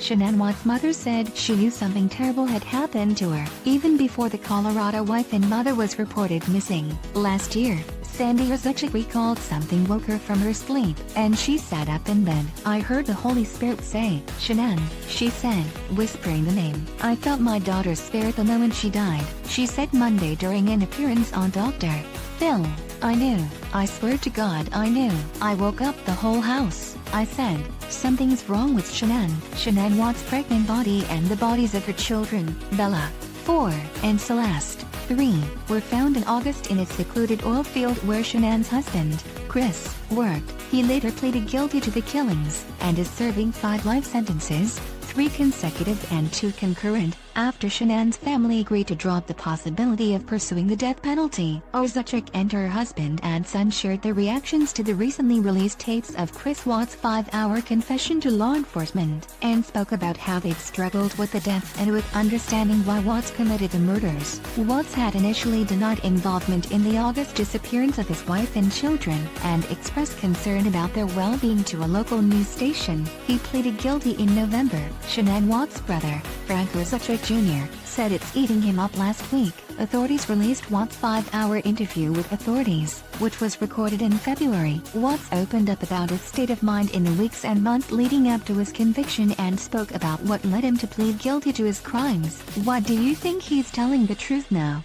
Shanann Watts' mother said she knew something terrible had happened to her, even before the Colorado wife and mother was reported missing. Last year, Sandy Rzucek recalled something woke her from her sleep, and she sat up in bed. "I heard the Holy Spirit say, Shanann," she said, whispering the name. "I felt my daughter's spirit the moment she died," she said Monday during an appearance on Dr. Phil. "I knew. I swear to God I knew. I woke up the whole house. I said, something's wrong with Shanann." Shanann Watts' pregnant body and the bodies of her children, Bella, 4, and Celeste, 3, were found in August in a secluded oil field where Shanann's husband, Chris, worked. He later pleaded guilty to the killings, and is serving 5 life sentences, 3 consecutive and 2 concurrent, after Shanann's family agreed to drop the possibility of pursuing the death penalty. Rzucek and her husband and son shared their reactions to the recently released tapes of Chris Watts' 5-hour confession to law enforcement, and spoke about how they'd struggled with the death and with understanding why Watts committed the murders. Watts had initially denied involvement in the August disappearance of his wife and children, and expressed concern about their well-being to a local news station. He pleaded guilty in November. Shanann Watts' brother, Frank Rzucek Jr., said it's eating him up last week. Authorities released Watts' 5-hour interview with authorities, which was recorded in February. Watts opened up about his state of mind in the weeks and months leading up to his conviction and spoke about what led him to plead guilty to his crimes. "Why do you think he's telling the truth now?"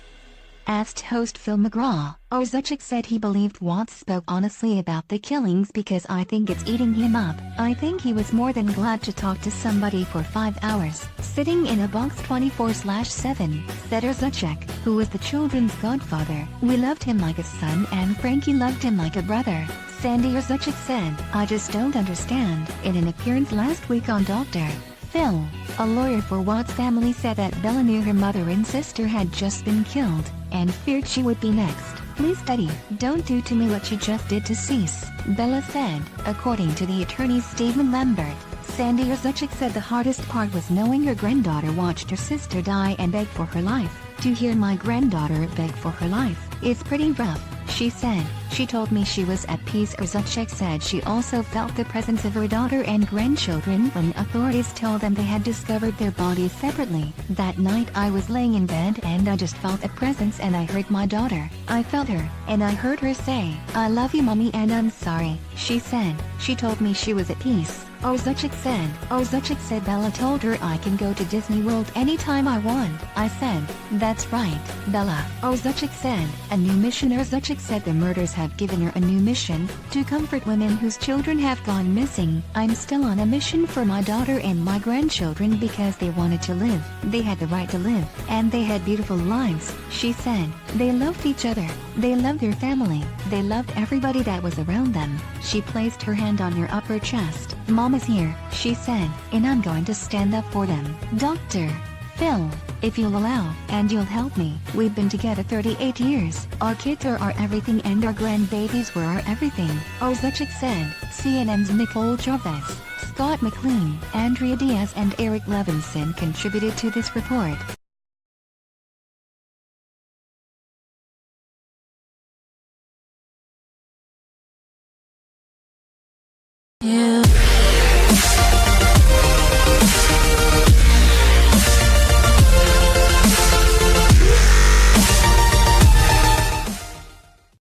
asked host Phil McGraw. Rzucek said he believed Watts spoke honestly about the killings because "I think it's eating him up. I think he was more than glad to talk to somebody for 5 hours, sitting in a box 24/7, said Rzucek, who was the children's godfather. "We loved him like a son and Frankie loved him like a brother," Sandy Rzucek said. "I just don't understand." In an appearance last week on Dr. Phil, a lawyer for Watts' family said that Bella knew her mother and sister had just been killed, and feared she would be next. "Please Daddy, don't do to me what you just did to Cease," Bella said, according to the attorney's Stephen Lambert. Sandy Rzucek said the hardest part was knowing her granddaughter watched her sister die and beg for her life. "To hear my granddaughter beg for her life, it's pretty rough," she said. "She told me she was at peace." Rzucek said she also felt the presence of her daughter and grandchildren when authorities told them they had discovered their bodies separately. "That night I was laying in bed and I just felt a presence and I heard my daughter. I felt her, and I heard her say, 'I love you mommy and I'm sorry,'" she said. "She told me she was at peace," Rzucek said. Rzucek said Bella told her, "I can go to Disney World anytime I want." "I said, that's right, Bella," Rzucek said. A new mission. Rzucek said the murders have given her a new mission, to comfort women whose children have gone missing. "I'm still on a mission for my daughter and my grandchildren because they wanted to live. They had the right to live, and they had beautiful lives," she said. "They loved each other. They loved their family. They loved everybody that was around them." She placed her hand on her upper chest. "Mom is here," she said, "and I'm going to stand up for them. Dr. Phil, if you'll allow, and you'll help me. We've been together 38 years. Our kids are our everything and our grandbabies were our everything," Rzucek said. CNN's Nicole Chavez, Scott McLean, Andrea Diaz and Eric Levinson contributed to this report.